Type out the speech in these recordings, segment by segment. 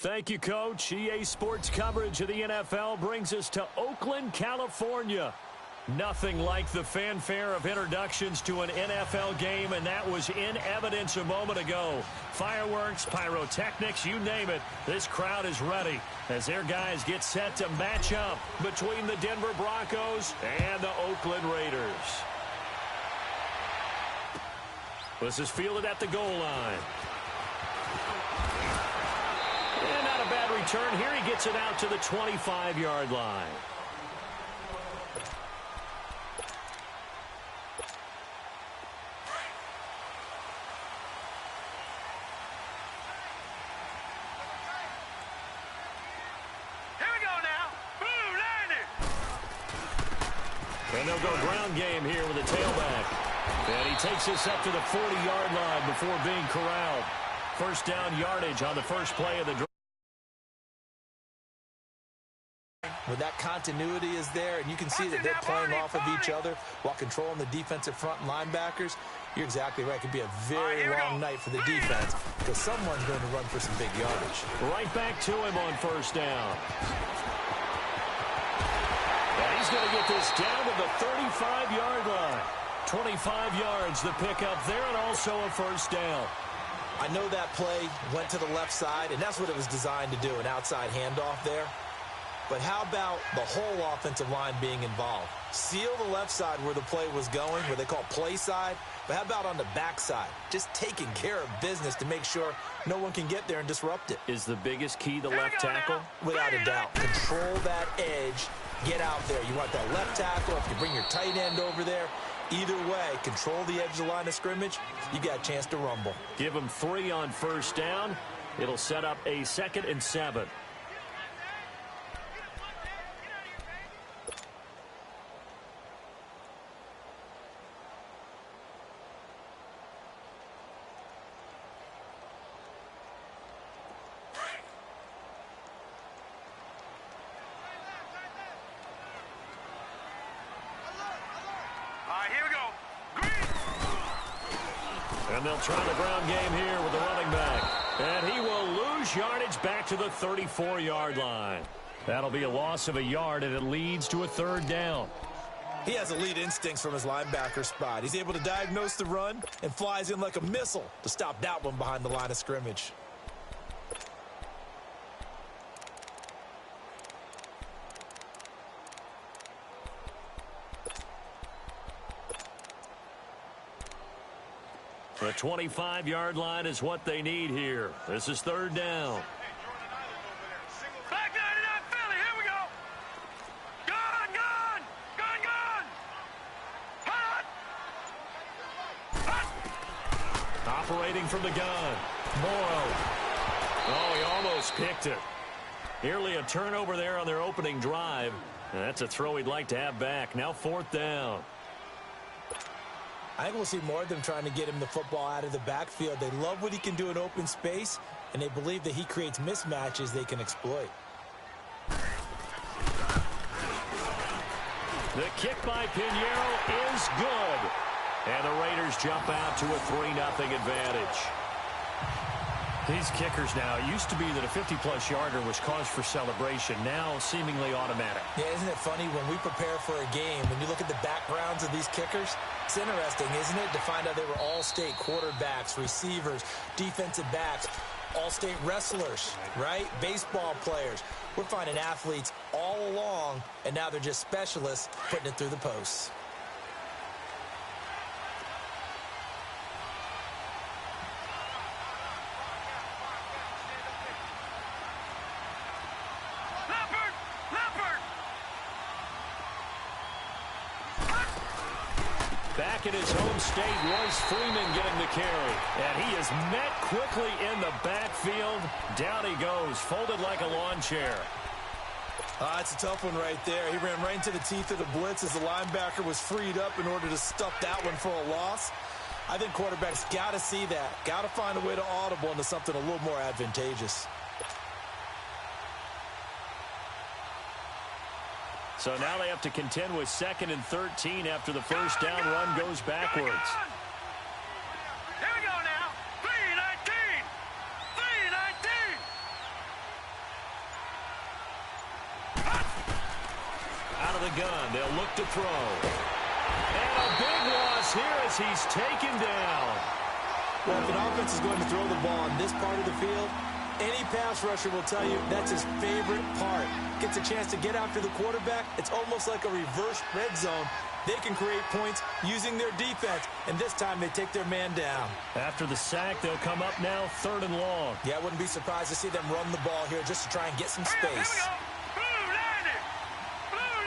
Thank you, Coach. EA Sports coverage of the NFL brings us to Oakland, California. Nothing like the fanfare of introductions to an NFL game, and that was in evidence a moment ago. Fireworks, pyrotechnics, you name it. This crowd is ready as their guys get set to match up between the Denver Broncos and the Oakland Raiders. This is fielded at the goal line. And not a bad return. Here he gets it out to the 25-yard line. And they'll go ground game here with a tailback. And he takes this up to the 40-yard line before being corralled. First down yardage on the first play of the drive. When that continuity is there and you can see that they're playing off of each other while controlling the defensive front and linebackers, you're exactly right. It could be a very long night for the defense because someone's going to run for some big yardage. Right back to him on first down. And he's going to get this down to the 35-yard line. 25 yards, the pickup there, and also a first down. I know that play went to the left side, and that's what it was designed to do, an outside handoff there. But how about the whole offensive line being involved? Seal the left side where the play was going, where they call play side. But how about on the backside? Just taking care of business to make sure no one can get there and disrupt it. Is the biggest key the left tackle? Without a doubt. Control that edge. Get out there. You want that left tackle. If you bring your tight end over there, either way, control the edge of the line of scrimmage, you got a chance to rumble. Give him 3 on first down. It'll set up a 2nd and 7. And they'll try the ground game here with the running back. And he will lose yardage back to the 34-yard line. That'll be a loss of a yard, and it leads to a 3rd down. He has elite instincts from his linebacker spot. He's able to diagnose the run and flies in like a missile to stop that one behind the line of scrimmage. The 25-yard line is what they need here. This is 3rd down. Back 99 Philly, here we go. Gun, gun, gun, gun. Hot. Hot. Operating from the gun. Morrow. Oh, he almost picked it. Nearly a turnover there on their opening drive. And that's a throw he'd like to have back. Now 4th down. I think we'll see more of them trying to get him the football out of the backfield. They love what he can do in open space, and they believe that he creates mismatches they can exploit. The kick by Pinheiro is good. And the Raiders jump out to a 3-0 advantage. These kickers now, it used to be that a 50-plus yarder was cause for celebration. Now seemingly automatic. Yeah, isn't it funny when we prepare for a game, when you look at the backgrounds of these kickers, it's interesting, isn't it, to find out they were all-state quarterbacks, receivers, defensive backs, all-state wrestlers, right? Baseball players. We're finding athletes all along, and now they're just specialists putting it through the posts. Back in his home state, Royce Freeman getting the carry. And he is met quickly in the backfield. Down he goes, folded like a lawn chair. It's a tough one right there. He ran right into the teeth of the blitz as the linebacker was freed up in order to stuff that one for a loss. I think quarterbacks got to see that. Got to find a way to audible into something a little more advantageous. So now they have to contend with 2nd and 13 after the first down run goes backwards. Here we go now. 3-19. 3-19. gun. They'll look to throw. And a big loss here as he's taken down. Well, if an offense is going to throw the ball on this part of the field, any pass rusher will tell you that's his favorite part. Gets a chance to get after the quarterback. It's almost like a reverse red zone. They can create points using their defense, and this time they take their man down. After the sack, they'll come up now 3rd and long. Yeah, I wouldn't be surprised to see them run the ball here just to try and get some space. Here we go. Blue 90. Blue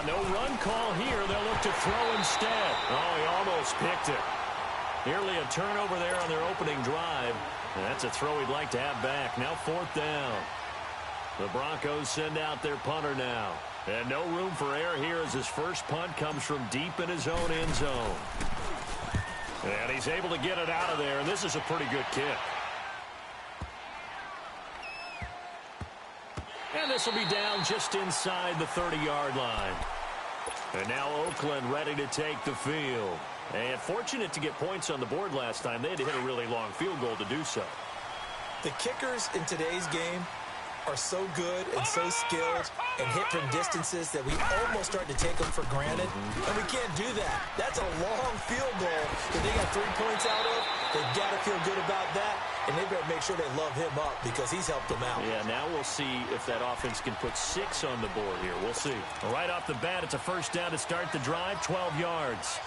90. No run call here. They'll look to throw instead. Oh, he almost picked it. Nearly a turnover there on their opening drive. And that's a throw he'd like to have back. Now 4th down. The Broncos send out their punter now. And no room for error here as his first punt comes from deep in his own end zone. And he's able to get it out of there, and this is a pretty good kick. And this will be down just inside the 30-yard line. And now Oakland ready to take the field. And fortunate to get points on the board last time. They had to hit a really long field goal to do so. The kickers in today's game are so good and so skilled and hit from distances that we almost start to take them for granted. And we can't do that. That's a long field goal that they got 3 points out of. They've got to feel good about that, and they better make sure they love him up because he's helped them out. Yeah, now we'll see if that offense can put 6 on the board here. We'll see. Right off the bat, it's a first down to start the drive, 12 yards.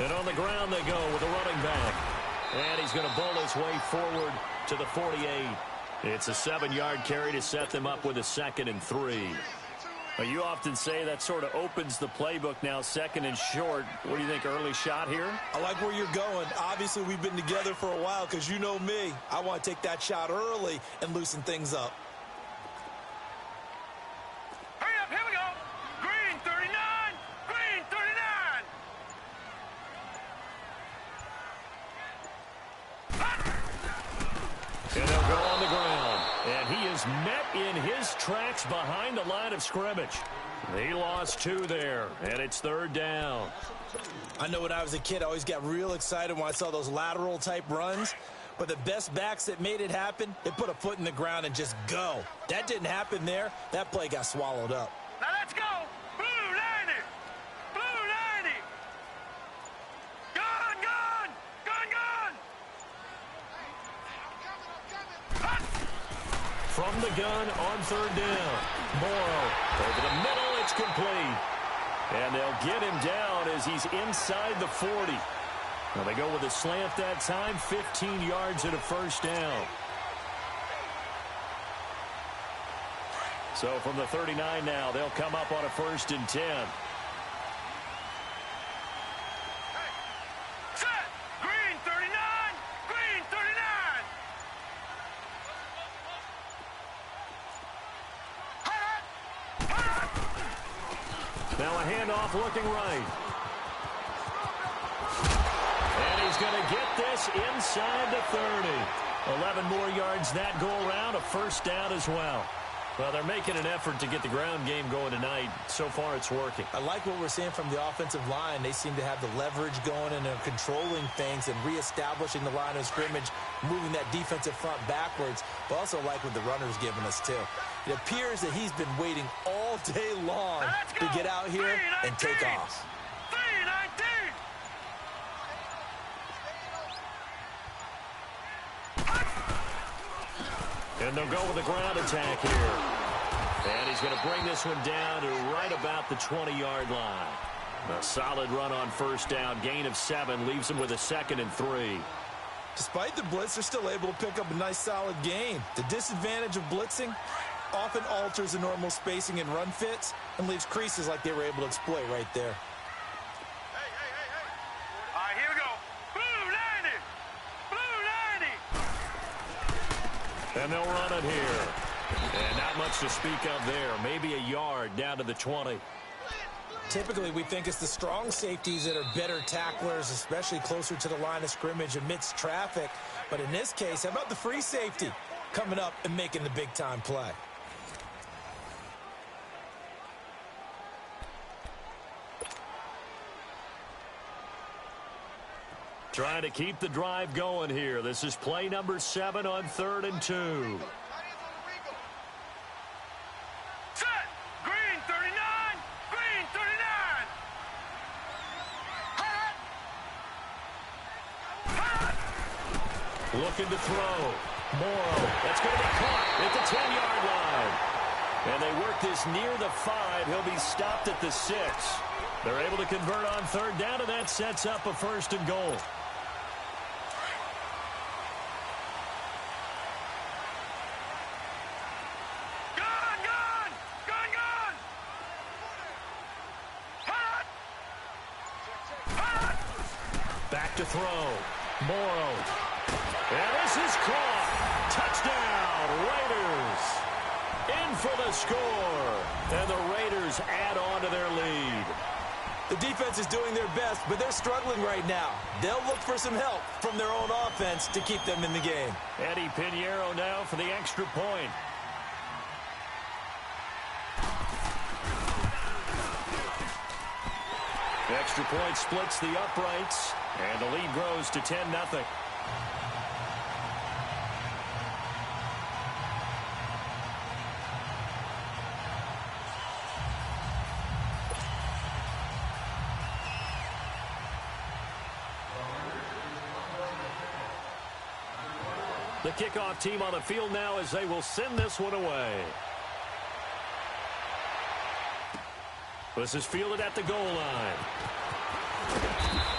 And on the ground they go with a running back. And he's going to bowl his way forward to the 48. It's a 7-yard carry to set them up with a 2nd and 3. Now, you often say that sort of opens the playbook now, 2nd and short. What do you think, early shot here? I like where you're going. Obviously, we've been together for a while because you know me. I want to take that shot early and loosen things up. Hurry up, here we go. Green 39. Green 39. And they'll go on the ground. And he is met in his tracks behind the line of scrimmage. He lost 2 there, and it's 3rd down. I know when I was a kid, I always got real excited when I saw those lateral-type runs. But the best backs that made it happen, they put a foot in the ground and just go. That didn't happen there. That play got swallowed up. Now let's go. Blue 90. Blue 90. Gun, gun. Gun, gun. From the gun on 3rd down. Morrow over the middle. It's complete. And they'll get him down as he's inside the 40. Now they go with a slant that time. 15 yards and a first down. So from the 39 now, they'll come up on a 1st and 10. Set. Green 39. Green 39. Now a handoff looking right. And he's going to get this inside the 30. 11 more yards that go around, a first down as well. Well, they're making an effort to get the ground game going tonight. So far, it's working. I like what we're seeing from the offensive line. They seem to have the leverage going and they're controlling things and reestablishing the line of scrimmage, moving that defensive front backwards. But also like what the runner's giving us, too. It appears that he's been waiting all day long to get out here and take off. 319. And they'll go with a ground attack here. And he's going to bring this one down to right about the 20-yard line. A solid run on first down. Gain of 7 leaves him with a 2nd and 3. Despite the blitz, they're still able to pick up a nice solid gain. The disadvantage of blitzing often alters the normal spacing and run fits and leaves creases like they were able to exploit right there. All right, here we go. Blue 90. Blue 90. And they'll run it here. And not much to speak of there. Maybe a yard down to the 20. Typically, we think it's the strong safeties that are better tacklers, especially closer to the line of scrimmage amidst traffic. But in this case, how about the free safety coming up and making the big-time play? Trying to keep the drive going here. This is play number 7 on 3rd and 2. Set. Green 39. Green 39. Hot. Hot. Looking to throw. Morrow. That's going to be caught at the 10-yard line. And they work this near the 5. He'll be stopped at the 6. They're able to convert on 3rd down, and that sets up a 1st and goal. Back to throw. Morrow. And this is caught. Touchdown, Raiders. In for the score. And the Raiders add on to their lead. The defense is doing their best, but they're struggling right now. They'll look for some help from their own offense to keep them in the game. Eddie Pinheiro now for the extra point. The extra point splits the uprights, and the lead grows to 10-0. The kickoff team on the field now as they will send this one away. This is fielded at the goal line.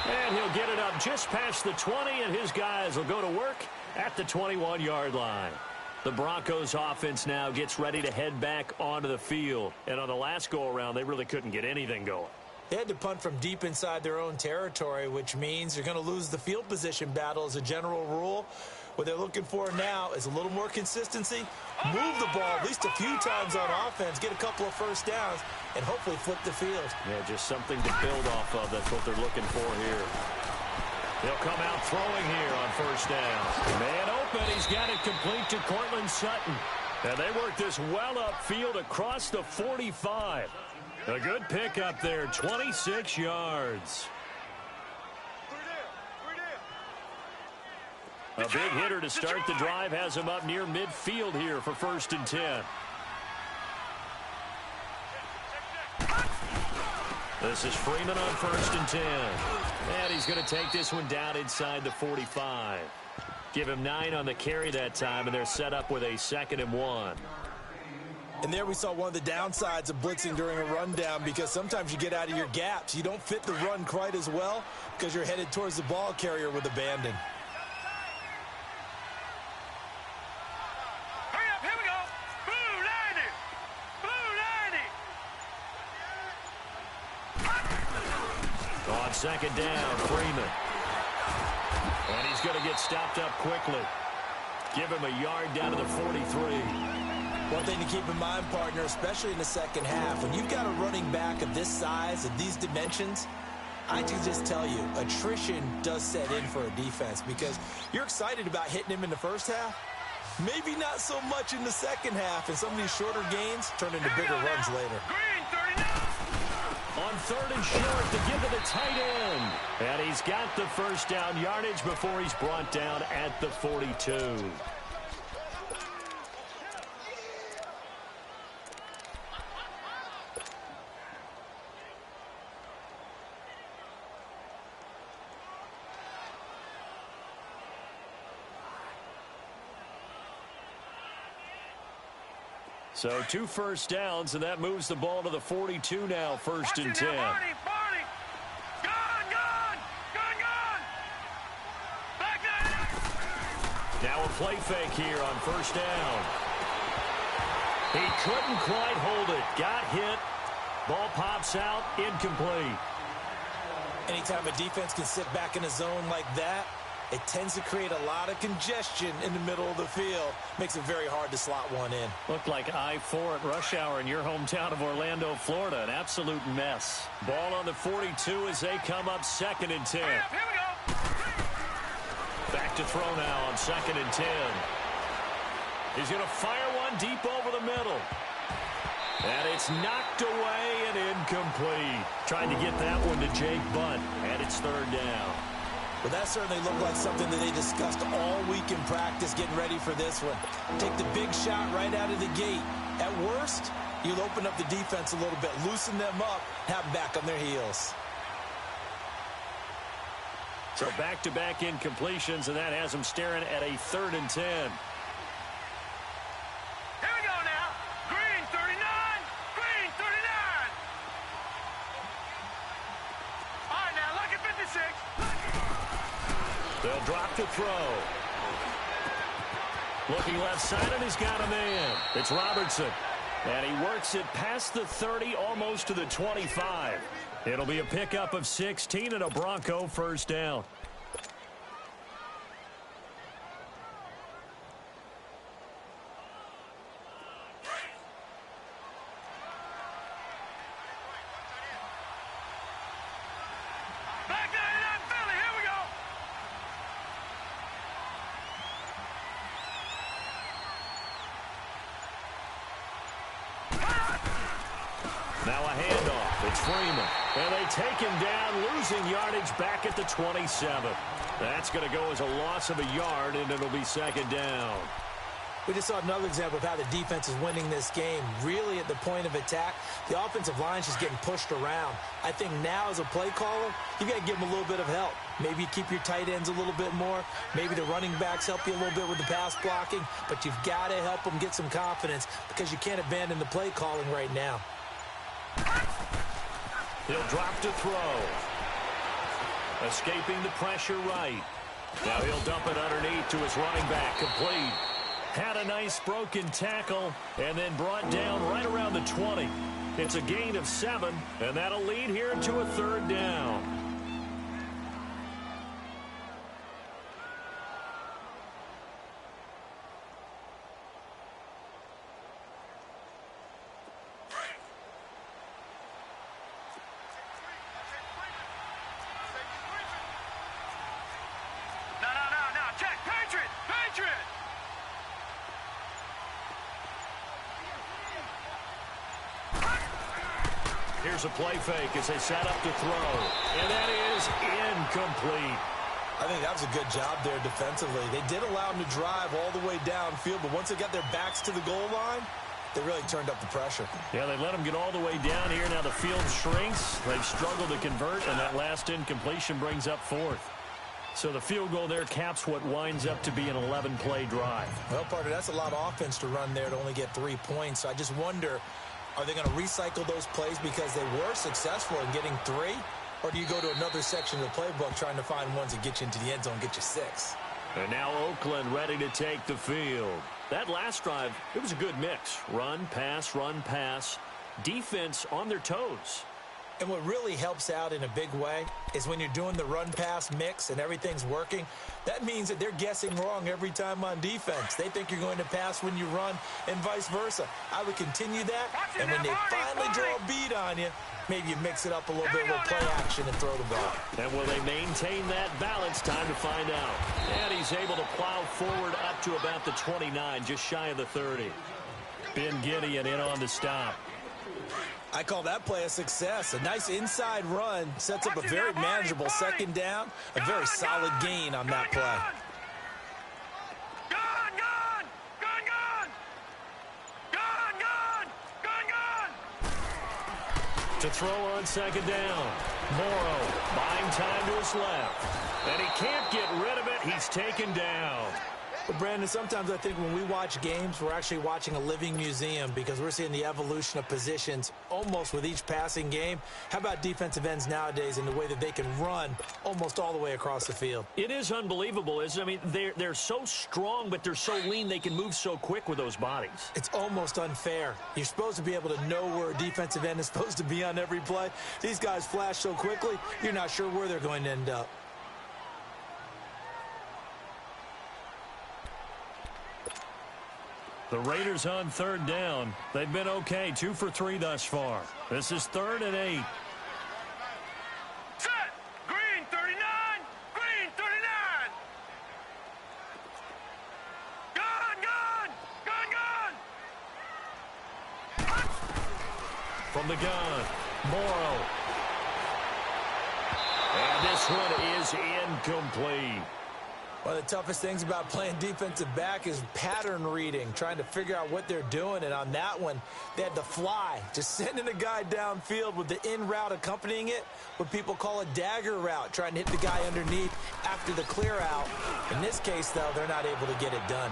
And he'll get it up just past the 20, and his guys will go to work at the 21-yard line. The Broncos offense now gets ready to head back onto the field. And on the last go-around, they really couldn't get anything going. They had to punt from deep inside their own territory, which means you're going to lose the field position battle as a general rule. What they're looking for now is a little more consistency, move the ball at least a few times on offense, get a couple of first downs, and hopefully flip the field. Yeah, just something to build off of. That's what they're looking for here. He'll come out throwing here on 1st down. Man open. He's got it complete to Cortland Sutton. And they work this well upfield across the 45. A good pickup there, 26 yards. A big hitter to start the drive has him up near midfield here for 1st and 10. This is Freeman on 1st and 10. And he's going to take this one down inside the 45. Give him 9 on the carry that time, and they're set up with a 2nd and 1. And there we saw one of the downsides of blitzing during a rundown, because sometimes you get out of your gaps. You don't fit the run quite as well because you're headed towards the ball carrier with abandon. On 2nd down, Freeman. And he's going to get stopped up quickly. Give him a yard down to the 43. One thing to keep in mind, partner, especially in the second half, when you've got a running back of this size, of these dimensions, I can just tell you, attrition does set in for a defense, because you're excited about hitting him in the first half. Maybe not so much in the second half, and some of these shorter gains turn into bigger runs later. Green 39. On 3rd and short to give to the tight end. And he's got the 1st down yardage before he's brought down at the 42. So 2 first downs, and that moves the ball to the 42 now, 1st and 10. Barney. Gun. Back there. Now a play fake here on 1st down. He couldn't quite hold it. Got hit. Ball pops out. Incomplete. Anytime a defense can sit back in a zone like that, it tends to create a lot of congestion in the middle of the field. Makes it very hard to slot one in. Looked like I-4 at rush hour in your hometown of Orlando, Florida. An absolute mess. Ball on the 42 as they come up 2nd and 10. Here we go. Back to throw now on 2nd and 10. He's going to fire one deep over the middle. And it's knocked away and incomplete. Trying to get that one to Jake Butt. And it's 3rd down. Well, that certainly looked like something that they discussed all week in practice getting ready for this one. Take the big shot right out of the gate. At worst, you'll open up the defense a little bit, loosen them up, have them back on their heels. So back-to-back incompletions, and that has them staring at a 3rd and 10. Here we go now. Green 39. Green 39. All right, now, look at 56. They'll drop to throw. Looking left side, and he's got a man. It's Robertson. And he works it past the 30, almost to the 25. It'll be a pickup of 16 and a Bronco first down. Back 99 Philly. Here we go. Now a handoff. It's Freeman. And they take him down, losing yardage back at the 27. That's going to go as a loss of a yard, and it'll be 2nd down. We just saw another example of how the defense is winning this game. Really at the point of attack, the offensive line's just getting pushed around. I think now as a play caller, you got to give them a little bit of help. Maybe keep your tight ends a little bit more. Maybe the running backs help you a little bit with the pass blocking. But you've got to help them get some confidence because you can't abandon the play calling right now. He'll drop to throw. Escaping the pressure right. Now he'll dump it underneath to his running back. Complete. Had a nice broken tackle and then brought down right around the 20. It's a gain of 7, and that'll lead here to a 3rd down. No. Check. Patriot. Patriot. Here's a play fake as they set up to throw. And that is incomplete. I think that was a good job there defensively. They did allow them to drive all the way downfield, but once they got their backs to the goal line, they really turned up the pressure. Yeah, they let them get all the way down here. Now the field shrinks. They've struggled to convert, and that last incompletion brings up 4th. So the field goal there caps what winds up to be an 11-play drive. Well, partner, that's a lot of offense to run there to only get 3 points. So I just wonder, are they going to recycle those plays because they were successful in getting 3? Or do you go to another section of the playbook trying to find ones that get you into the end zone, get you 6? And now Oakland ready to take the field. That last drive, it was a good mix. Run, pass, defense on their toes. And what really helps out in a big way is when you're doing the run-pass mix and everything's working, that means that they're guessing wrong every time on defense. They think you're going to pass when you run and vice versa. I would continue that, and when they finally draw a beat on you, maybe you mix it up a little bit with play action and throw the ball. And will they maintain that balance? Time to find out. And he's able to plow forward up to about the 29, just shy of the 30. Ben Gideon in on the stop. I call that play a success. A nice inside run sets up a very manageable 2nd down. A very solid gain on that play. To throw on 2nd down. Morrow buying time to his left. And he can't get rid of it. He's taken down. But, Brandon, sometimes I think when we watch games, we're actually watching a living museum because we're seeing the evolution of positions almost with each passing game. How about defensive ends nowadays in the way that they can run almost all the way across the field? It is unbelievable, isn't it? I mean, they're so strong, but they're so lean, they can move so quick with those bodies. It's almost unfair. You're supposed to be able to know where a defensive end is supposed to be on every play. These guys flash so quickly, you're not sure where they're going to end up. The Raiders on 3rd down. They've been okay, 2 for 3 thus far. This is 3rd and 8. Set. Green 39. Green 39. Gun. From the gun, Morrow. And this one is incomplete. One of the toughest things about playing defensive back is pattern reading, trying to figure out what they're doing. And on that one, they had the fly, just sending a guy downfield with the in route accompanying it, what people call a dagger route, trying to hit the guy underneath after the clear out. In this case, though, they're not able to get it done.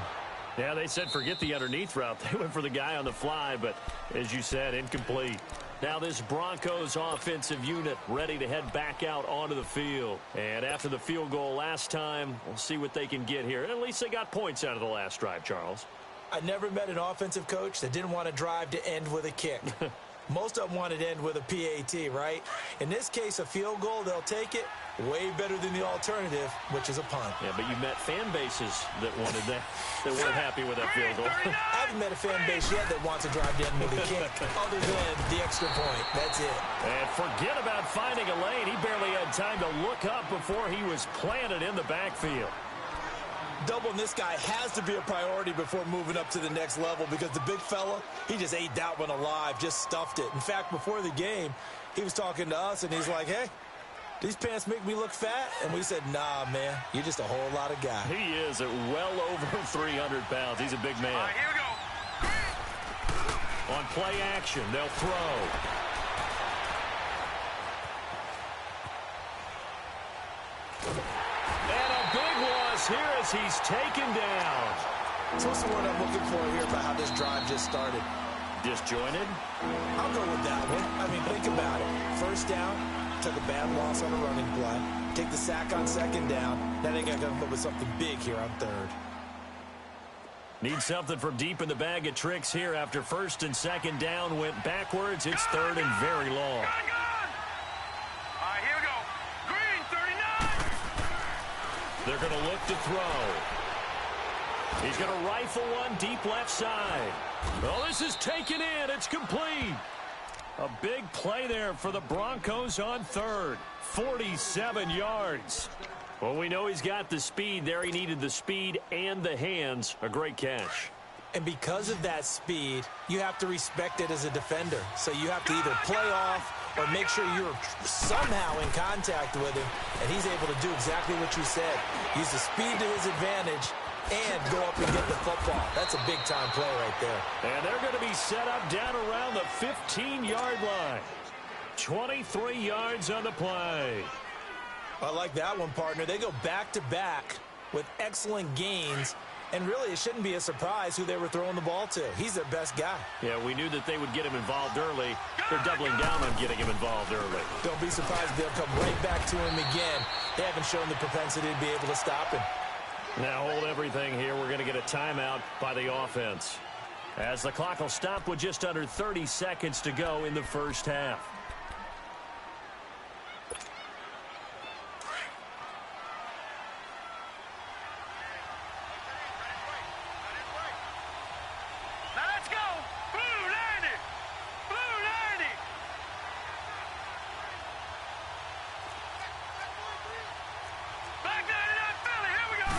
Yeah, they said forget the underneath route. They went for the guy on the fly, but as you said, incomplete. Now this Broncos offensive unit ready to head back out onto the field. And after the field goal last time, we'll see what they can get here. At least they got points out of the last drive, Charles. I never met an offensive coach that didn't want a drive to end with a kick. Most of them wanted to end with a PAT, right? In this case, a field goal, they'll take it. Way better than the alternative, which is a punt. Yeah, but you met fan bases that wanted that, that weren't happy with that field goal. I haven't met a fan base yet that wants to drive to end with a kick, other than the extra point. That's it. And forget about finding a lane. He barely had time to look up before he was planted in the backfield. Doubling this guy has to be a priority before moving up to the next level, because the big fella, he just ate that one alive, just stuffed it. In fact, before the game, he was talking to us, and he's like, hey, these pants make me look fat? And we said, nah, man, you're just a whole lot of guy. He is at well over 300 pounds. He's a big man. All right, here we go. On play action, they'll throw. And a big loss here as he's taken down. So what's the word I'm looking for here about how this drive just started? Disjointed? I'll go with that one. I mean, think about it. First down, took a bad loss on a running play. Take the sack on second down. Now they got to come up with something big here on third. Need something from deep in the bag of tricks here after first and second down went backwards. It's third and very long. Gun. All right, here we go. Green, 39. They're going to look to throw. He's going to rifle one deep left side. Oh, this is taken in. It's complete. A big play there for the Broncos on third. 47 yards. Well, we know he's got the speed there. He needed the speed and the hands. A great catch. And because of that speed, you have to respect it as a defender. So you have to either play off or make sure you're somehow in contact with him, and he's able to do exactly what you said. Use the speed to his advantage and go up and get the football. That's a big-time play right there. And they're going to be set up down around the 15-yard line. 23 yards on the play. I like that one, partner. They go back-to-back with excellent gains, and really it shouldn't be a surprise who they were throwing the ball to. He's their best guy. Yeah, we knew that they would get him involved early. They're doubling down on getting him involved early. Don't be surprised if they'll come right back to him again. They haven't shown the propensity to be able to stop him. Now hold everything here. We're going to get a timeout by the offense, as the clock will stop with just under 30 seconds to go in the first half. Now let's go. Blue 90. Blue 90. Back 99 Philly. Here we go.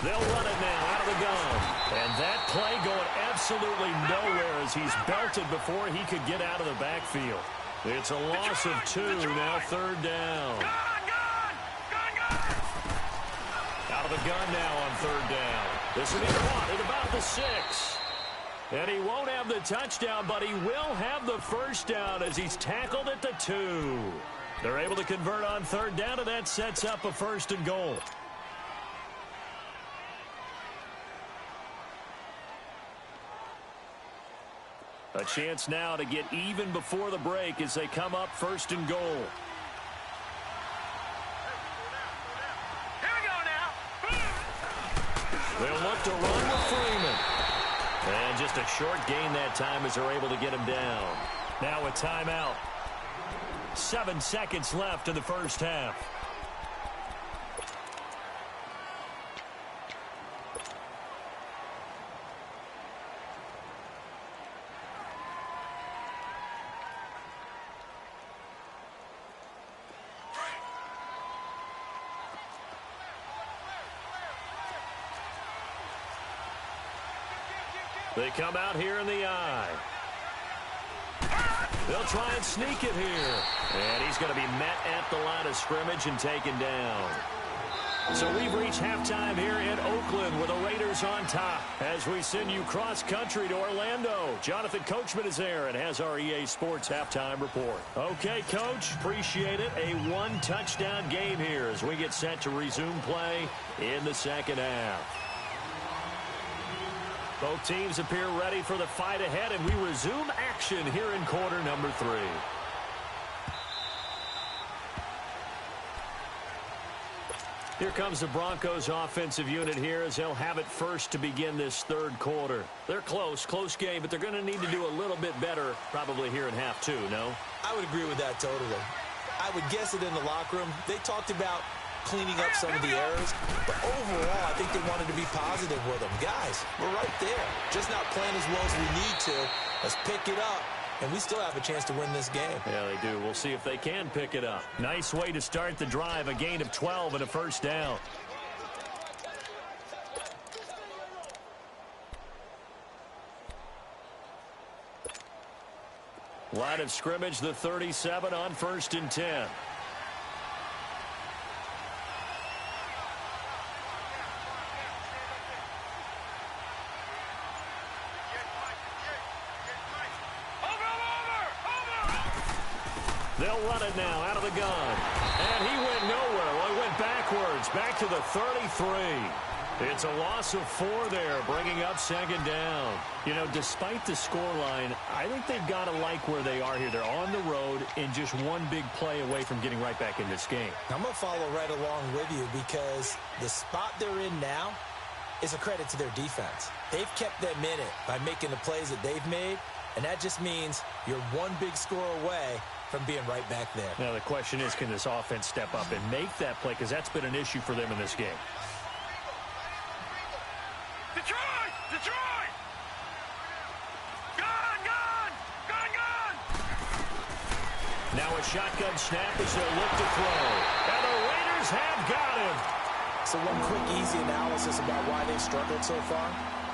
They'll run it now out of the gun. And that play going absolutely nowhere as he's belted before he could get out of the backfield. It's a loss of 2, now third down. Gun. Out of the gun now on third down. This will be caught at about the 6. And he won't have the touchdown, but he will have the first down as he's tackled at the 2. They're able to convert on third down, and that sets up a first and goal. A chance now to get even before the break as they come up first and goal. Here we go now. They'll look to run with Freeman. And just a short gain that time as they're able to get him down. Now a timeout. 7 seconds left in the first half. They come out here in the eye. They'll try and sneak it here. And he's going to be met at the line of scrimmage and taken down. So we've reached halftime here in Oakland with the Raiders on top as we send you cross-country to Orlando. Jonathan Coachman is there and has our EA Sports halftime report. Okay, Coach, appreciate it. A one-touchdown game here as we get set to resume play in the second half. Both teams appear ready for the fight ahead, and we resume action here in quarter number 3. Here comes the Broncos offensive unit here as they'll have it first to begin this third quarter. They're close game, but they're going to need to do a little bit better probably here in half 2, no? I would agree with that totally. I would guess it in the locker room. They talked about cleaning up some of the errors, but overall, I think they wanted to be positive with them. Guys, we're right there. Just not playing as well as we need to. Let's pick it up. And we still have a chance to win this game. Yeah, they do. We'll see if they can pick it up. Nice way to start the drive. A gain of 12 and a first down. Line of scrimmage, the 37 on 1st and 10. They'll run it now out of the gun. And he went nowhere. Well, he went backwards, back to the 33. It's a loss of 4 there, bringing up second down. You know, despite the scoreline, I think they've got to like where they are here. They're on the road and just one big play away from getting right back in this game. I'm going to follow right along with you because the spot they're in now is a credit to their defense. They've kept them in it by making the plays that they've made, and that just means you're one big score away from being right back there. Now, the question is, can this offense step up and make that play? Because that's been an issue for them in this game. Detroit! Detroit! Gun! Gun! Gun! Gun! Now a shotgun snap as they look to throw. And the Raiders have got him. So one quick, easy analysis about why they've struggled so far.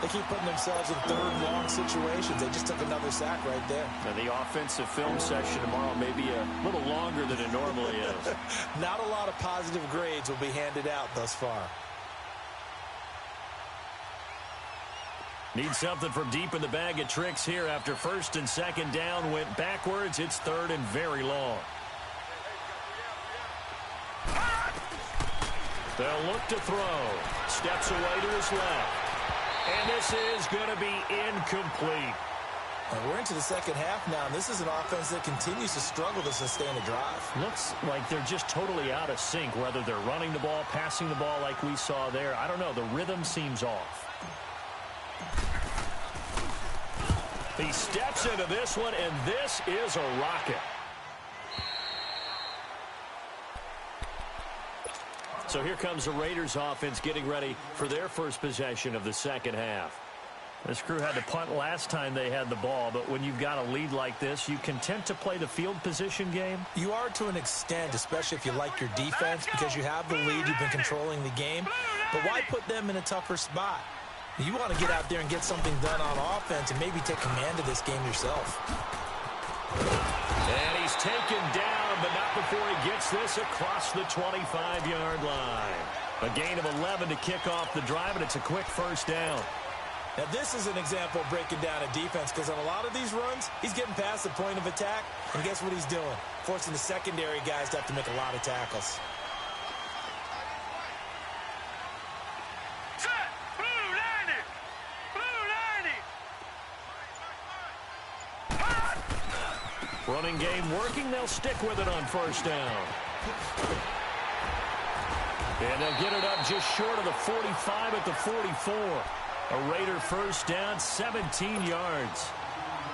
They keep putting themselves in third long situations. They just took another sack right there. And the offensive film session tomorrow may be a little longer than it normally is. Not a lot of positive grades will be handed out thus far. Need something from deep in the bag of tricks here after 1st and 2nd down went backwards. It's 3rd and very long. They'll look to throw. Steps away to his left. And this is going to be incomplete. And we're into the second half now, and this is an offense that continues to struggle to sustain a drive. Looks like they're just totally out of sync, whether they're running the ball, passing the ball like we saw there. I don't know. The rhythm seems off. He steps into this one, and this is a rocket. So here comes the Raiders offense getting ready for their first possession of the second half. This crew had to punt last time they had the ball, but when you've got a lead like this, you can tend to play the field position game. You are to an extent, especially if you like your defense, because you have the lead, you've been controlling the game. But why put them in a tougher spot? You want to get out there and get something done on offense and maybe take command of this game yourself. And he's taken down, but not before he gets this across the 25-yard line. A gain of 11 to kick off the drive, and it's a quick first down. Now, this is an example of breaking down a defense because on a lot of these runs, he's getting past the point of attack, and guess what he's doing? Forcing the secondary guys to have to make a lot of tackles. Set! Blue 90! Blue 90! Hot! Running game working. They'll stick with it on first down. And they'll get it up just short of the 45 at the 44. A Raider first down, 17 yards.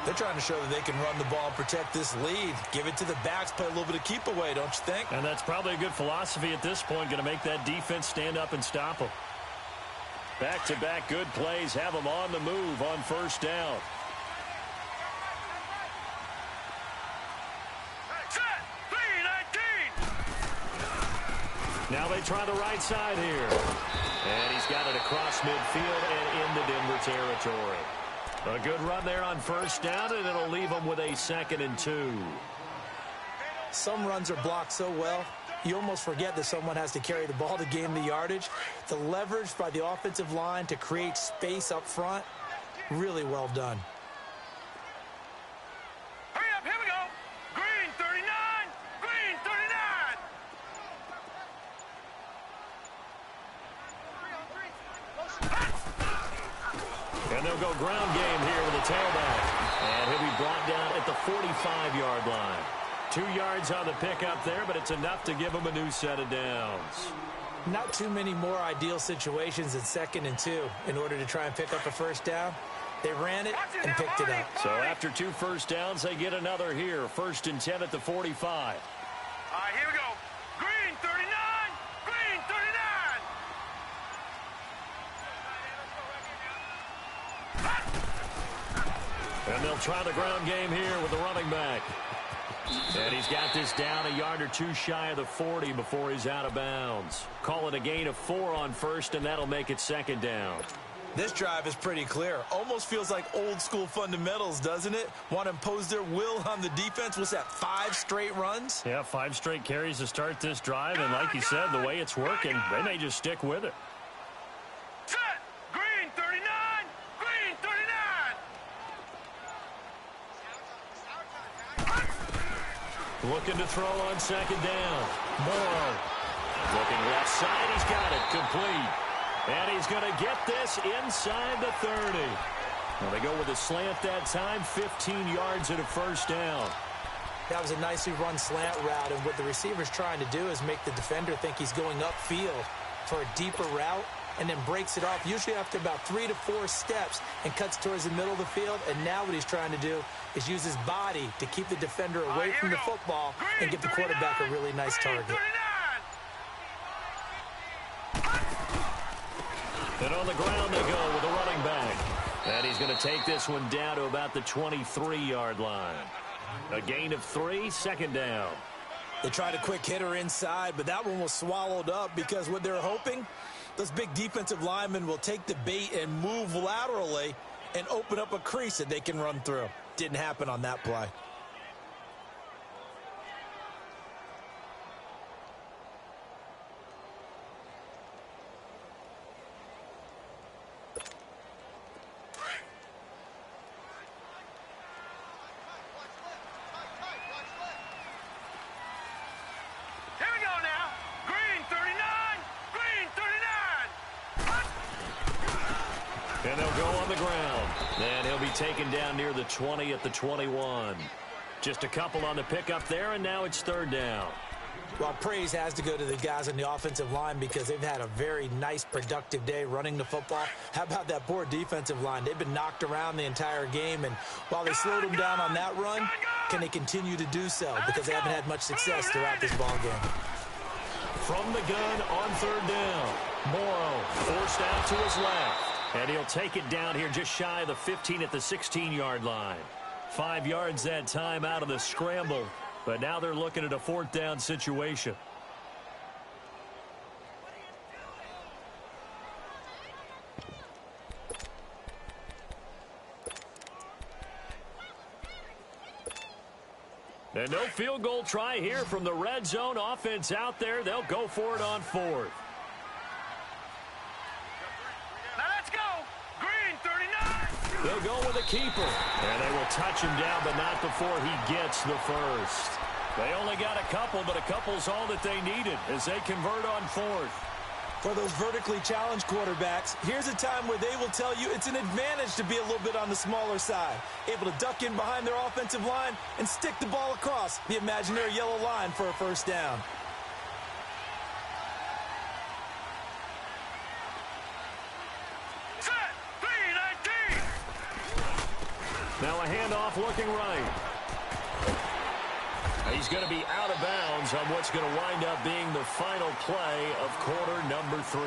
They're trying to show that they can run the ball and protect this lead. Give it to the backs, play a little bit of keep away, don't you think? And that's probably a good philosophy at this point, going to make that defense stand up and stop them. Back-to-back good plays have them on the move on first down. Set! 319! Now they try the right side here. And he's got it across midfield and into Denver territory. A good run there on first down, and it'll leave them with a 2nd and 2. Some runs are blocked so well, you almost forget that someone has to carry the ball to gain the yardage. The leverage by the offensive line to create space up front, really well done. Hurry up, here we go. Green 39, green 39. And they'll go ground game here with a tailback. And he'll be brought down at the 45-yard line. 2 yards on the pickup there, but it's enough to give him a new set of downs. Not too many more ideal situations in 2nd and 2 in order to try and pick up a first down. They ran it and picked it up. So after 2 first downs, they get another here. 1st and 10 at the 45. All right, here we go. Green 39, green 39. And they'll try the ground game here with the running back. And he's got this down a yard or 2 shy of the 40 before he's out of bounds. Call it a gain of 4 on first, and that'll make it 2nd down. This drive is pretty clear. Almost feels like old school fundamentals, doesn't it? Want to impose their will on the defense. What's that, 5 straight runs? Yeah, 5 straight carries to start this drive. And like you said, the way it's working, they may just stick with it. Set. Green 39, green 39. Looking to throw on 2nd down. Morrow. Looking left side. He's got it. Complete. And he's going to get this inside the 30. Well, they go with a slant that time. 15 yards at a first down. That was a nicely run slant route, and what the receiver's trying to do is make the defender think he's going upfield for a deeper route, and then breaks it off, usually after about 3 to 4 steps, and cuts towards the middle of the field. And now what he's trying to do is use his body to keep the defender away from the football and give the quarterback a really nice target. And on the ground they go with a running back. And he's going to take this one down to about the 23-yard line. A gain of 3, 2nd down. They tried a quick hitter inside, but that one was swallowed up because what they're hoping, those big defensive linemen will take the bait and move laterally and open up a crease that they can run through. Didn't happen on that play. And they'll go on the ground. And he'll be taken down near the 20 at the 21. Just a couple on the pickup there, and now it's 3rd down. Well, praise has to go to the guys on the offensive line because they've had a very nice, productive day running the football. How about that poor defensive line? They've been knocked around the entire game, and while they slowed them down on that run, can they continue to do so? Because they haven't had much success throughout this ball game. From the gun on 3rd down. Morrow forced out to his left. And he'll take it down here just shy of the 15 at the 16-yard line. 5 yards that time out of the scramble. But now they're looking at a 4th down situation. And no field goal try here from the red zone offense out there. They'll go for it on 4th. They'll go with a keeper. And they will touch him down, but not before he gets the first. They only got a couple, but a couple's all that they needed as they convert on 4th. For those vertically challenged quarterbacks, here's a time where they will tell you it's an advantage to be a little bit on the smaller side. Able to duck in behind their offensive line and stick the ball across the imaginary yellow line for a first down. Now a handoff looking right. He's going to be out of bounds on what's going to wind up being the final play of quarter number 3.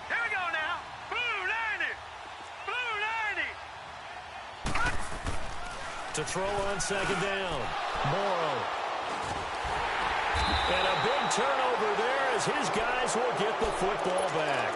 Here we go now. to throw on second down. Morrow. And a big turnover there as his guys will get the football back.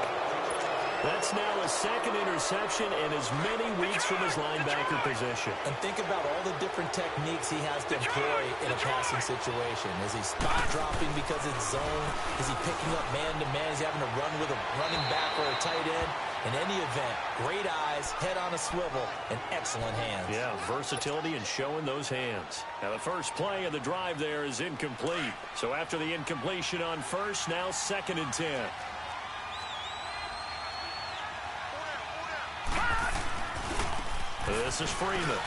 That's now his second interception in as many weeks from his linebacker position. And think about all the different techniques he has to employ in a passing situation. Is he spot dropping because it's zone? Is he picking up man-to-man? Is he having to run with a running back or a tight end? In any event, great eyes, head on a swivel, and excellent hands. Yeah, versatility and showing those hands. Now the first play of the drive there is incomplete. So after the incompletion on first, now 2nd and 10. This is Freeman.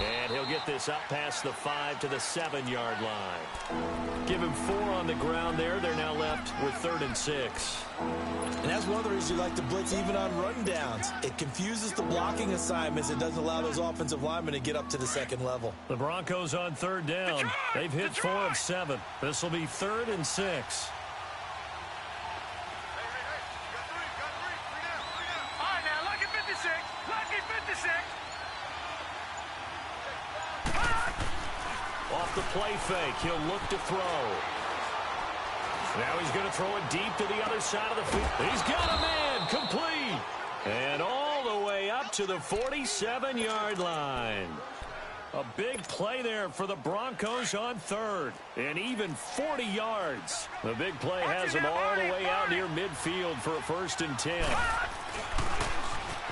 And he'll get this up past the 5 to the 7-yard line. Give him 4 on the ground there. They're now left with 3rd and 6. And that's one of the reasons you like to blitz even on rundowns. It confuses the blocking assignments. It doesn't allow those offensive linemen to get up to the second level. The Broncos on 3rd down. They've hit 4 of 7. This will be 3rd and 6. Off the play fake, he'll look to throw. Now he's going to throw it deep to the other side of the field. He's got a man, complete. And all the way up to the 47-yard line. A big play there for the Broncos on 3rd. And even 40 yards. The big play has them all the way out near midfield for a 1st and 10.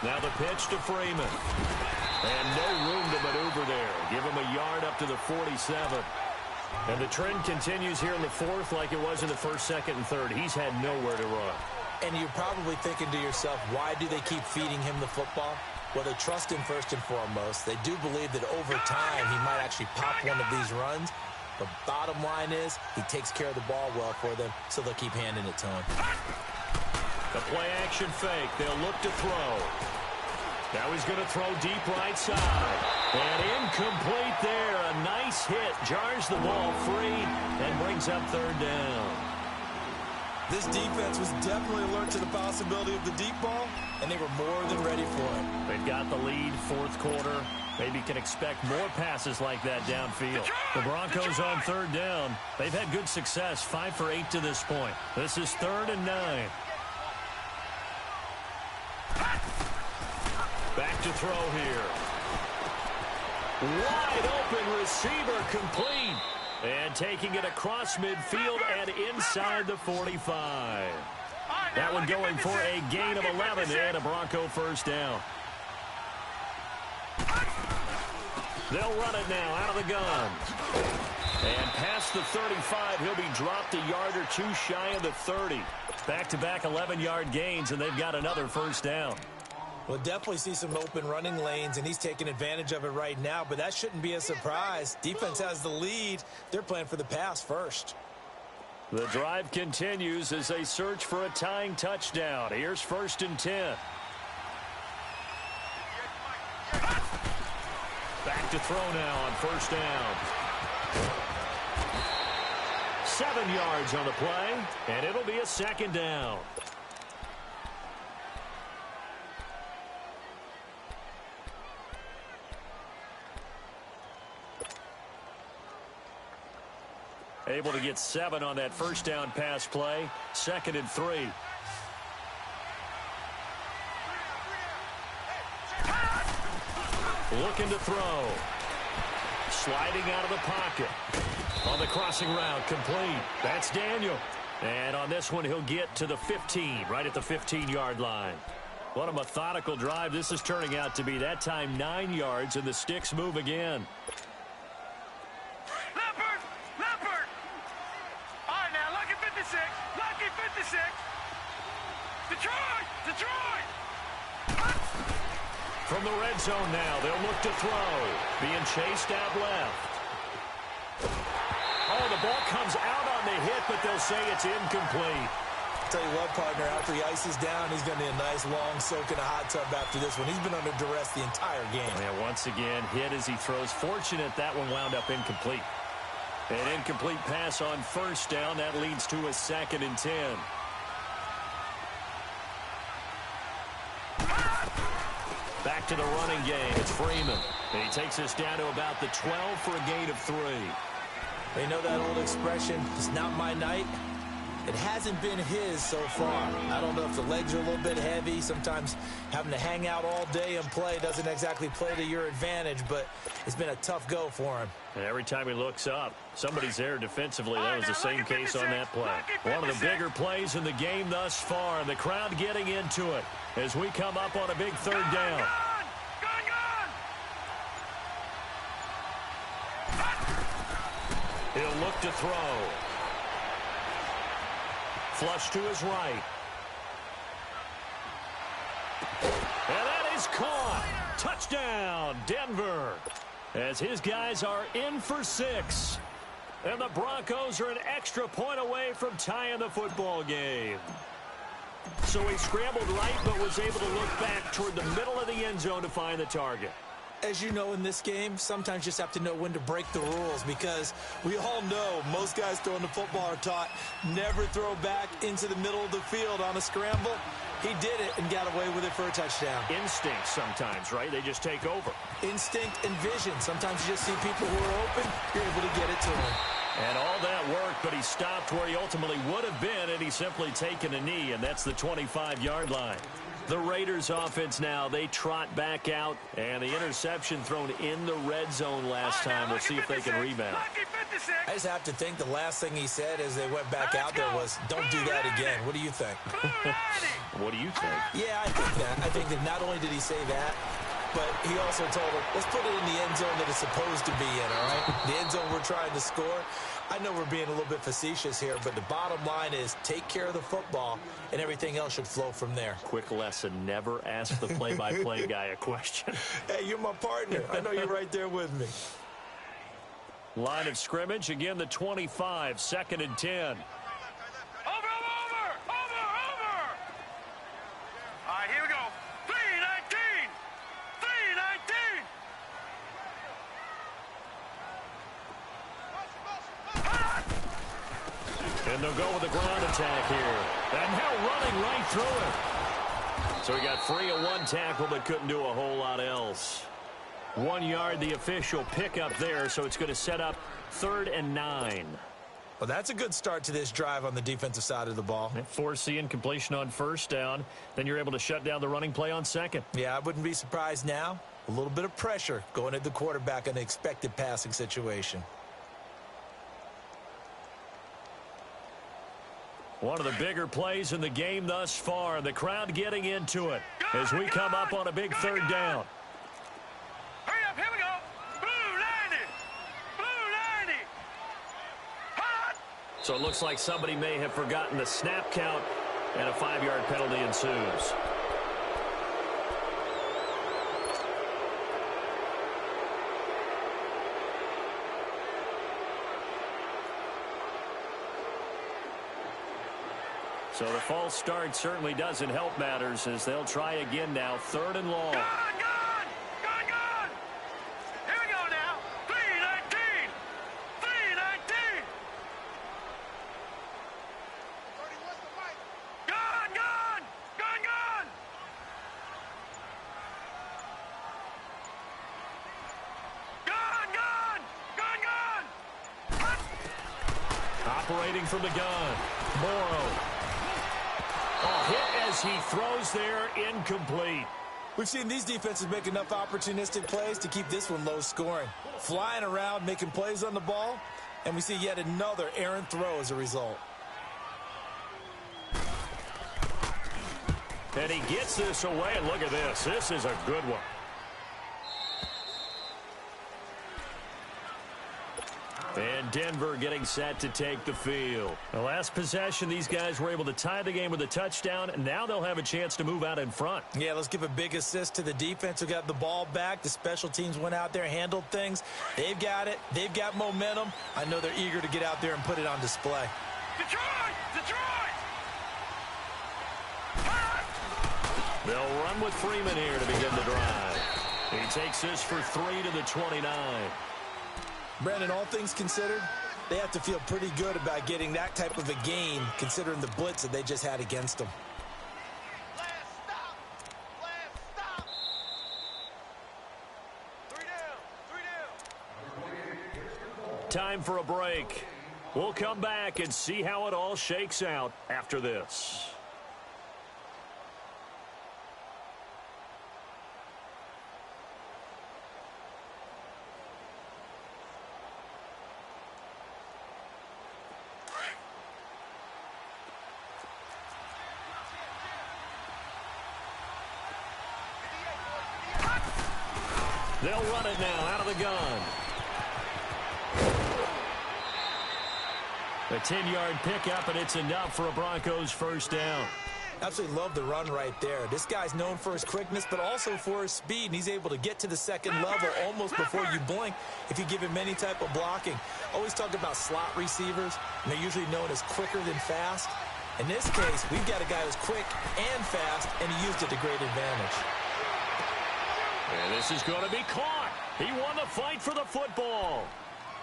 Now the pitch to Freeman. And no room to maneuver there. Give him a yard up to the 47. And the trend continues here in the 4th like it was in the 1st, 2nd, and 3rd. He's had nowhere to run. And you're probably thinking to yourself, why do they keep feeding him the football? Well, they trust him first and foremost. They do believe that over time he might actually pop one of these runs. The bottom line is he takes care of the ball well for them, so they'll keep handing it to him. The play action fake. They'll look to throw. Now he's going to throw deep right side. And incomplete there. A nice hit. Jars the ball free and brings up 3rd down. This defense was definitely alert to the possibility of the deep ball, and they were more than ready for it. They've got the lead, 4th quarter. Maybe can expect more passes like that downfield. The Broncos on 3rd down. They've had good success, 5 for 8 to this point. This is 3rd and 9. Back to throw here. Wide open receiver, complete. And taking it across midfield and inside the 45. That one going for a gain of 11 and a Bronco 1st down. They'll run it now out of the gun. And past the 35, he'll be dropped a yard or 2 shy of the 30. Back-to-back 11-yard gains, and they've got another 1st down. We'll definitely see some open running lanes, and he's taking advantage of it right now, but that shouldn't be a surprise. Defense has the lead. They're playing for the pass first. The drive continues as they search for a tying touchdown. Here's 1st and 10. Back to throw now on 1st down. 7 yards on the play, and it'll be a 2nd down. Able to get 7 on that 1st down pass play. 2nd and 3. Looking to throw. Sliding out of the pocket. On the crossing route, complete. That's Daniel. And on this one, he'll get to the 15, right at the 15-yard line. What a methodical drive this is turning out to be. That time 9 yards, and the sticks move again. From the red zone now, they'll look to throw. Being chased out left. Oh, the ball comes out on the hit, but they'll say it's incomplete. I'll tell you what, partner, after he ices down, he's going to need a nice long soak in a hot tub after this one. He's been under duress the entire game. Yeah, once again, hit as he throws. Fortunate that one wound up incomplete. An incomplete pass on 1st down. That leads to a 2nd and 10. Back back to the running game. It's Freeman. And he takes us down to about the 12 for a gain of 3. They know that old expression, it's not my night. It hasn't been his so far. I don't know if the legs are a little bit heavy. Sometimes having to hang out all day and play doesn't exactly play to your advantage, but it's been a tough go for him. And every time he looks up, somebody's there defensively. That was the same case on that play. One of the bigger plays in the game thus far, and the crowd getting into it as we come up on a big third down. He'll look to throw. Flush to his right. And that is caught. Touchdown, Denver. As his guys are in for 6. And the Broncos are an extra point away from tying the football game. So he scrambled right, but was able to look back toward the middle of the end zone to find the target. As you know, in this game, sometimes you just have to know when to break the rules, because we all know most guys throwing the football are taught never throw back into the middle of the field on a scramble. He did it and got away with it for a touchdown. Instinct sometimes, right? They just take over. Instinct and vision. Sometimes you just see people who are open, you're able to get it to them. And all that work, but he stopped where he ultimately would have been, and he's simply taken a knee, and that's the 25-yard line. The Raiders offense now, they trot back out, and the interception thrown in the red zone last time. We'll see if they can rebound. I just have to think the last thing he said as they went back out there was, don't do that again. What do you think? What do you think? Yeah, I think that. I think that not only did he say that, but he also told him, let's put it in the end zone that it's supposed to be in, all right? The end zone we're trying to score. I know we're being a little bit facetious here, but the bottom line is take care of the football, and everything else should flow from there. Quick lesson, never ask the play-by-play guy a question. Hey, you're my partner. I know you're right there with me. Line of scrimmage, again the 25, 2nd and 10. All right, here we go. 3-19. 3-19. And they'll go with the ground attack here. And now running right through it. So he got free of one tackle, but couldn't do a whole lot else. 1 yard, the official pickup there, so it's going to set up 3rd and 9. Well, that's a good start to this drive on the defensive side of the ball. Force the incompletion on 1st down. Then you're able to shut down the running play on 2nd. Yeah, I wouldn't be surprised now. A little bit of pressure going at the quarterback in an expected passing situation. One of the bigger plays in the game thus far. The crowd getting into it as we come up on a big 3rd down. Hurry up, here we go. Blue 90. Blue 90. Hot. So it looks like somebody may have forgotten the snap count, and a 5-yard penalty ensues. So the false start certainly doesn't help matters as they'll try again now. 3rd and long. Gone. Here we go now. 3-19. 3-19. Gone. Hot. Operating from the gun. Morrow. Hit as he throws there, incomplete. We've seen these defenses make enough opportunistic plays to keep this one low scoring. Flying around, making plays on the ball, and we see yet another errant throw as a result. And he gets this away, and look at this. This is a good one. And Denver getting set to take the field. The last possession, these guys were able to tie the game with a touchdown, and now they'll have a chance to move out in front. Yeah, let's give a big assist to the defense who got the ball back. The special teams went out there, handled things. They've got it. They've got momentum. I know they're eager to get out there and put it on display. Detroit! They'll run with Freeman here to begin the drive. He takes this for 3 to the 29. Brandon, all things considered, they have to feel pretty good about getting that type of a game considering the blitz that they just had against them. Time for a break. We'll come back and see how it all shakes out after this. They'll run it now out of the gun. A 10-yard pickup, and it's enough for a Broncos first down. Absolutely love the run right there. This guy's known for his quickness, but also for his speed. And he's able to get to the second level almost before you blink if you give him any type of blocking. Always talk about slot receivers, and they're usually known as quicker than fast. In this case, we've got a guy who's quick and fast, and he used it to great advantage. And this is going to be caught. He won the fight for the football.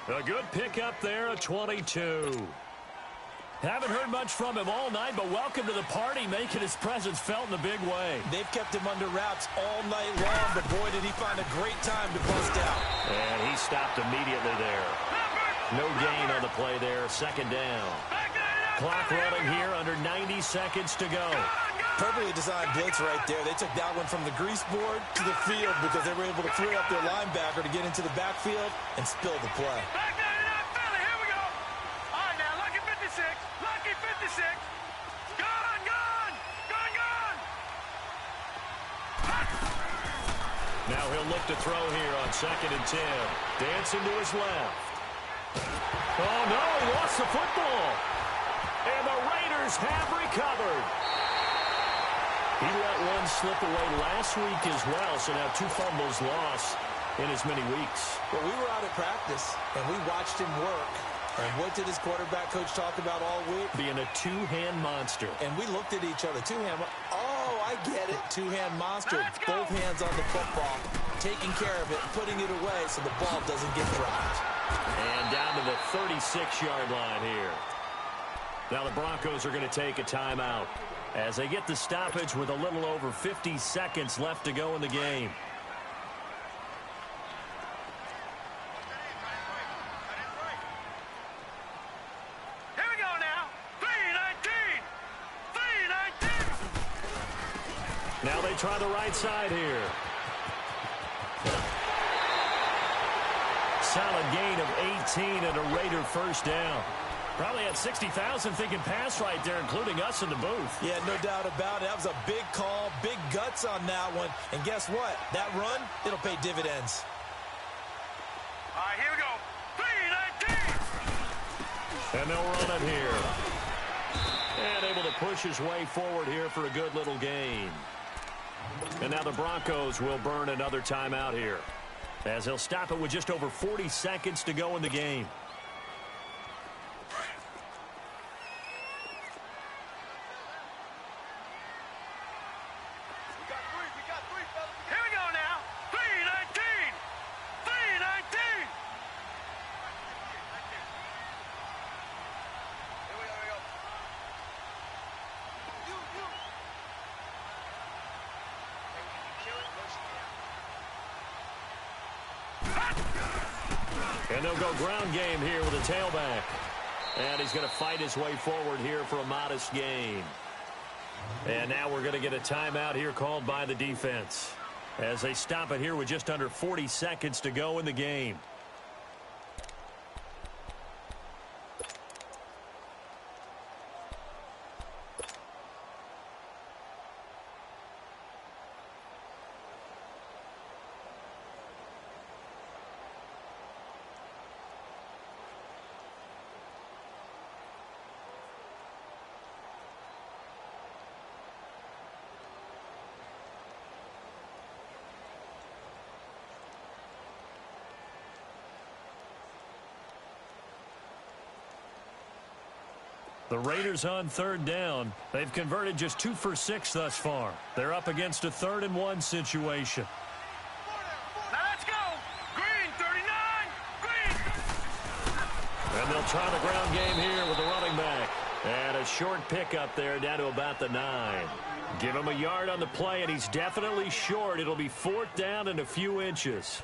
A good pickup there, a 22. Haven't heard much from him all night, but welcome to the party, making his presence felt in a big way. They've kept him under wraps all night long, but boy, did he find a great time to bust out. And he stopped immediately there. No gain on the play there, second down. Clock running here, under 90 seconds to go. Perfectly designed blitz right there. They took that one from the grease board to the field because they were able to free up their linebacker to get into the backfield and spill the play. Back there in that Philly. Here we go. All right, now, lucky 56. Lucky 56. Gone, gone. Gone, gone. Now he'll look to throw here on 2nd and 10. Dancing to his left. Oh, no, he lost the football. And the Raiders have recovered. He let one slip away last week as well, so now 2 fumbles lost in as many weeks. Well, we were out at practice, and we watched him work. And what did his quarterback coach talk about all week? Being a two-hand monster. And we looked at each other. Two-hand. Oh, I get it. Two-hand monster. Both hands on the football, taking care of it, putting it away so the ball doesn't get dropped. And down to the 36-yard line here. Now the Broncos are going to take a timeout as they get the stoppage with a little over 50 seconds left to go in the game. Here we go now. 3-19. 3-19. Now they try the right side here. Solid gain of 18 and a Raider first down. Probably had 60,000 thinking pass right there, including us in the booth. Yeah, no doubt about it. That was a big call, big guts on that one. And guess what? That run, it'll pay dividends. All right, here we go. 3-19. And they'll run it here. And able to push his way forward here for a good little gain. And now the Broncos will burn another timeout here, as they'll stop it with just over 40 seconds to go in the game. And they'll go ground game here with a tailback. And he's going to fight his way forward here for a modest gain. And now we're going to get a timeout here called by the defense, as they stop it here with just under 40 seconds to go in the game. The Raiders on third down. They've converted just 2 for 6 thus far. They're up against a 3rd and 1 situation. Now let's go. Green, 39. Green. And they'll try the ground game here with the running back. And a short pickup there down to about the 9. Give him a yard on the play, and he's definitely short. It'll be 4th down and a few inches.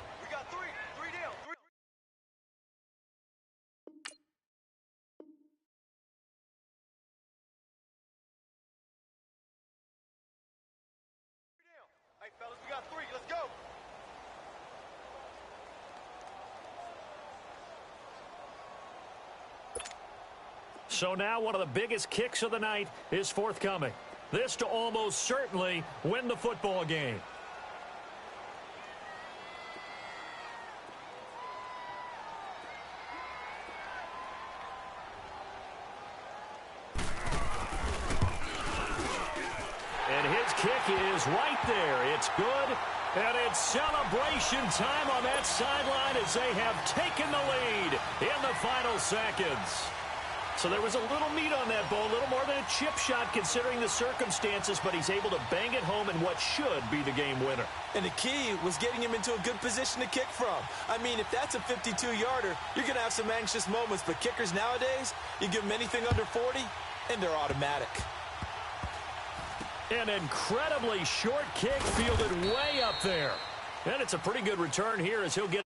So now one of the biggest kicks of the night is forthcoming. This to almost certainly win the football game. And his kick is right there. It's good. And it's celebration time on that sideline as they have taken the lead in the final seconds. So there was a little meat on that ball, a little more than a chip shot considering the circumstances, but he's able to bang it home in what should be the game winner. And the key was getting him into a good position to kick from. I mean, if that's a 52-yarder, you're going to have some anxious moments, but kickers nowadays, you give them anything under 40, and they're automatic. An incredibly short kick fielded way up there. And it's a pretty good return here as he'll get